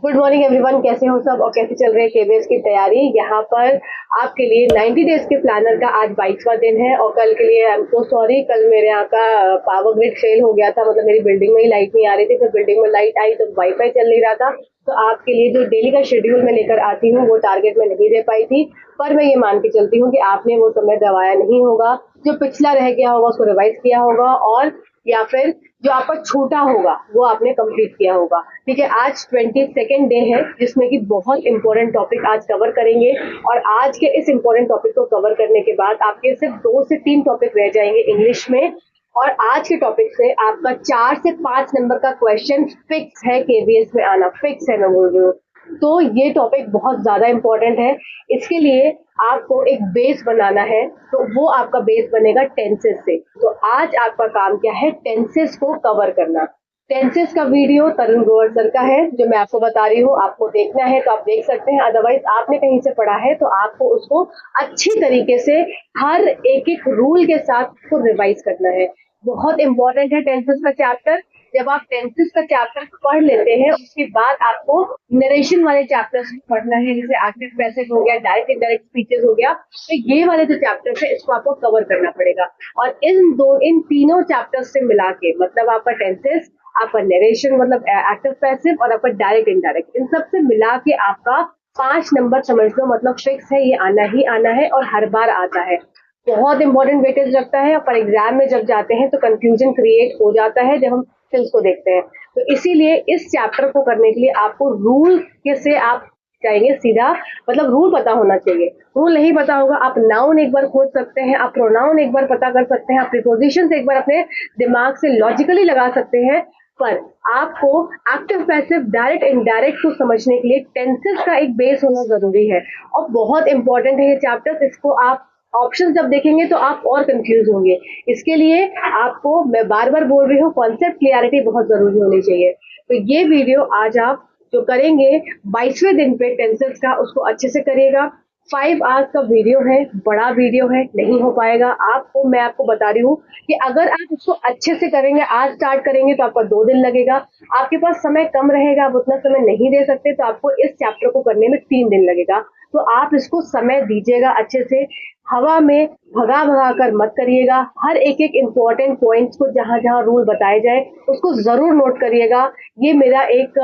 Good morning everyone, कैसे हो सब और कैसे चल रही है केबीएस की तैयारी। यहाँ पर आपके लिए 90 डेज के प्लानर का आज 22वां दिन है और कल के लिए आई एम सो सॉरी, कल मेरे यहाँ का पावर ग्रिड फेल हो गया था। मतलब मेरी बिल्डिंग में ही लाइट नहीं आ रही थी, फिर बिल्डिंग में लाइट आई तो वाईफाई चल नहीं रहा था। तो आपके लिए जो डेली का शेड्यूल मैं लेकर आती हूँ वो टारगेट में नहीं दे पाई थी, पर मैं ये मान के चलती हूँ कि आपने वो समय गवाया नहीं होगा। जो पिछला रह गया होगा उसको रिवाइज किया होगा और या फिर जो आपका छूटा होगा वो आपने कंप्लीट किया होगा। ठीक है, आज 22nd डे है जिसमें कि बहुत इंपॉर्टेंट टॉपिक आज कवर करेंगे और आज के इस इंपॉर्टेंट टॉपिक को कवर करने के बाद आपके सिर्फ 2 से 3 टॉपिक रह जाएंगे इंग्लिश में। और आज के टॉपिक से आपका 4 से 5 नंबर का क्वेश्चन फिक्स है, केवीएस में आना फिक्स है, मैं बोल रही हूँ। तो ये टॉपिक बहुत ज्यादा इंपॉर्टेंट है। इसके लिए आपको एक बेस बनाना है, तो वो आपका बेस बनेगा टेंसेस से। तो आज आपका काम क्या है, टेंसेस को कवर करना। टेंसेस का वीडियो तरुण ग्रोवर सर का है जो मैं आपको बता रही हूँ। आपको देखना है तो आप देख सकते हैं, अदरवाइज आपने कहीं से पढ़ा है तो आपको उसको अच्छी तरीके से हर एक एक रूल के साथ उसको रिवाइज करना है। बहुत इंपॉर्टेंट है टेंसेस का चैप्टर। जब आप टेंसेस का चैप्टर पढ़ लेते हैं उसके बाद आपको नरेशन वाले चैप्टर्स पढ़ना है, जैसे एक्टिव पैसिव हो गया, डायरेक्ट इनडायरेक्ट स्पीचेस हो गया। तो ये वाले जो चैप्टर्स है इसको आपको कवर करना पड़ेगा और इन तीनों चैप्टर्स से मिला के मतलब आपका टेंसेस, आपका नरेशन मतलब एक्टिव पैसिव और आपका डायरेक्ट इनडायरेक्ट, इन सब से मिला के आपका 5 नंबर समझ लो मतलब फिक्स है, ये आना ही आना है और हर बार आता है। बहुत इंपॉर्टेंट वेटेज रखता है और एग्जाम में जब जाते हैं तो कंफ्यूजन क्रिएट हो जाता है जब हम स्किल्स को देखते हैं। तो इसीलिए इस चैप्टर को करने के लिए आपको रूल के से आप जाएंगे सीधा, मतलब रूल पता होना चाहिए। रूल नहीं पता होगा, आप नाउन एक बार खोज सकते हैं, आप प्रोनाउन एक बार पता कर सकते हैं, आप प्रीपोजिशंस एक बार अपने दिमाग से लॉजिकली लगा सकते हैं, पर आपको एक्टिव पैसिव डायरेक्ट इनडायरेक्ट को समझने के लिए टेंसेस का एक बेस होना जरूरी है और बहुत इंपॉर्टेंट है ये चैप्टर। इसको आप ऑप्शन जब देखेंगे तो आप और कंफ्यूज होंगे। इसके लिए आपको मैं बार बार बोल रही हूँ, कॉन्सेप्ट क्लियरिटी बहुत जरूरी होनी चाहिए। तो ये वीडियो आज आप जो करेंगे 22वें दिन पे टेंसेस का, उसको अच्छे से करिएगा। 5 आवर्स का वीडियो है, बड़ा वीडियो है, नहीं हो पाएगा आपको। मैं आपको बता रही हूँ कि अगर आप उसको अच्छे से करेंगे, आज स्टार्ट करेंगे तो आपका 2 दिन लगेगा। आपके पास समय कम रहेगा, आप उतना समय नहीं दे सकते, तो आपको इस चैप्टर को करने में 3 दिन लगेगा। तो आप इसको समय दीजिएगा अच्छे से, हवा में भगा भगा कर मत करिएगा। हर एक एक इम्पोर्टेंट पॉइंट्स को जहां जहां रूल बताए जाए उसको जरूर नोट करिएगा। ये मेरा एक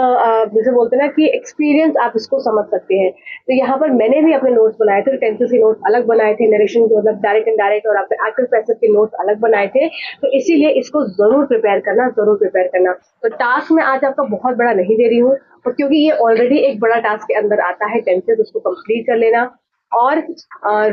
जैसे बोलते हैं ना कि एक्सपीरियंस, आप इसको समझ सकते हैं। तो यहाँ पर मैंने भी अपने नोट्स बनाए थे, टेंसेस के नोट्स अलग बनाए थे, नरेशन के मतलब डायरेक्ट इनडायरेक्ट और आपके एक्टिव पैसिव के नोट्स अलग बनाए थे। तो इसीलिए इसको जरूर प्रिपेयर करना, जरूर प्रिपेयर करना। तो टास्क में आज आपका बहुत बड़ा नहीं दे रही हूँ और क्योंकि ये ऑलरेडी एक बड़ा टास्क के अंदर आता है टेंसेस, उसको कंप्लीट कर लेना। और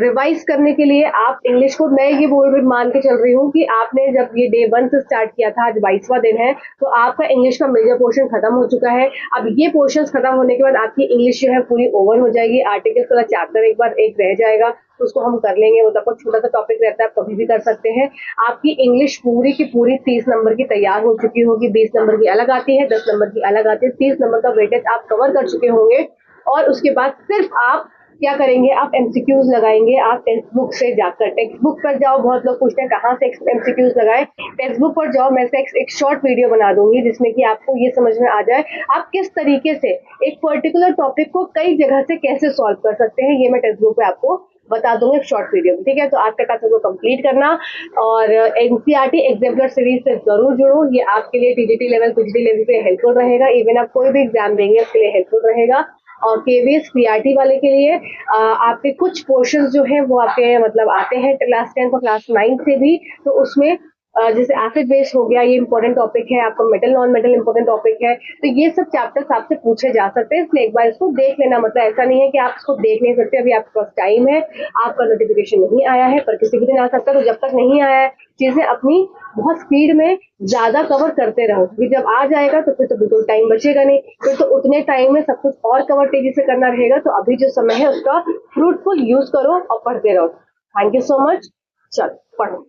रिवाइज करने के लिए आप इंग्लिश को, मैं ये मान के चल रही हूँ कि आपने जब ये डे 1 से स्टार्ट किया था, आज 22वां दिन है, तो आपका इंग्लिश का मेजर पोर्शन खत्म हो चुका है। अब ये पोर्शन खत्म होने के बाद आपकी इंग्लिश जो है पूरी ओवर हो जाएगी। आर्टिकल्स वाला चैप्टर एक बार एक रह जाएगा, तो उसको हम कर लेंगे। वो तो छोटा सा टॉपिक रहता है, आप कभी भी कर सकते हैं। आपकी इंग्लिश पूरी की पूरी 30 नंबर की तैयार हो चुकी होगी। 20 नंबर की अलग आती है, 10 नंबर की अलग आती है। 30 नंबर का वेटेज आप कवर कर चुके होंगे और उसके बाद सिर्फ आप क्या करेंगे, आप एमसीक्यूज लगाएंगे। आप टेक्स्ट बुक से जाकर, टेक्स्ट बुक पर जाओ, बहुत लोग पूछते हैं कहाँ से एमसीक्यूज लगाए, टेक्स्ट बुक पर जाओ। मैं एक शॉर्ट वीडियो बना दूंगी जिसमें कि आपको ये समझ में आ जाए आप किस तरीके से एक पर्टिकुलर टॉपिक को कई जगह से कैसे सॉल्व कर सकते हैं। ये मैं टेक्स्ट बुक पे आपको बता दूंगी एक शॉर्ट वीडियो में, ठीक है। तो आज का टास्क को कंप्लीट करना और एनसीईआरटी एग्जाम्पलर सीरीज से जरूर जुड़ो। ये आपके लिए टीजीटी लेवल, पीजीटी लेवल पे हेल्पफुल रहेगा। इवन आप कोई भी एग्जाम देंगे उसके लिए हेल्पफुल रहेगा। और केवीएस पीआरटी वाले के लिए आपके कुछ पोर्शंस जो है वो आपके मतलब आते हैं क्लास 10 और क्लास 9 से भी। तो उसमें जैसे एसिड बेस हो गया, ये इंपॉर्टेंट टॉपिक है। आपका metal non metal important topic है। तो ये सब चैप्टर्स आपसे पूछे जा सकते हैं, इसलिए एक बार इसको देख लेना। मतलब ऐसा नहीं है कि आप इसको देख नहीं सकते, अभी आपके पास टाइम है, आपका नोटिफिकेशन नहीं आया है, पर किसी भी दिन आ सकता है। तो जब तक नहीं आया है चीजें अपनी बहुत स्पीड में ज्यादा कवर करते रहो, क्योंकि जब आ जाएगा तो फिर तो बिल्कुल टाइम बचेगा नहीं, फिर तो उतने टाइम में सब कुछ और कवर तेजी से करना रहेगा। तो अभी जो समय है उसका फ्रूटफुल यूज करो और पढ़ते रहो। Thank you so much. चलो पढ़ो।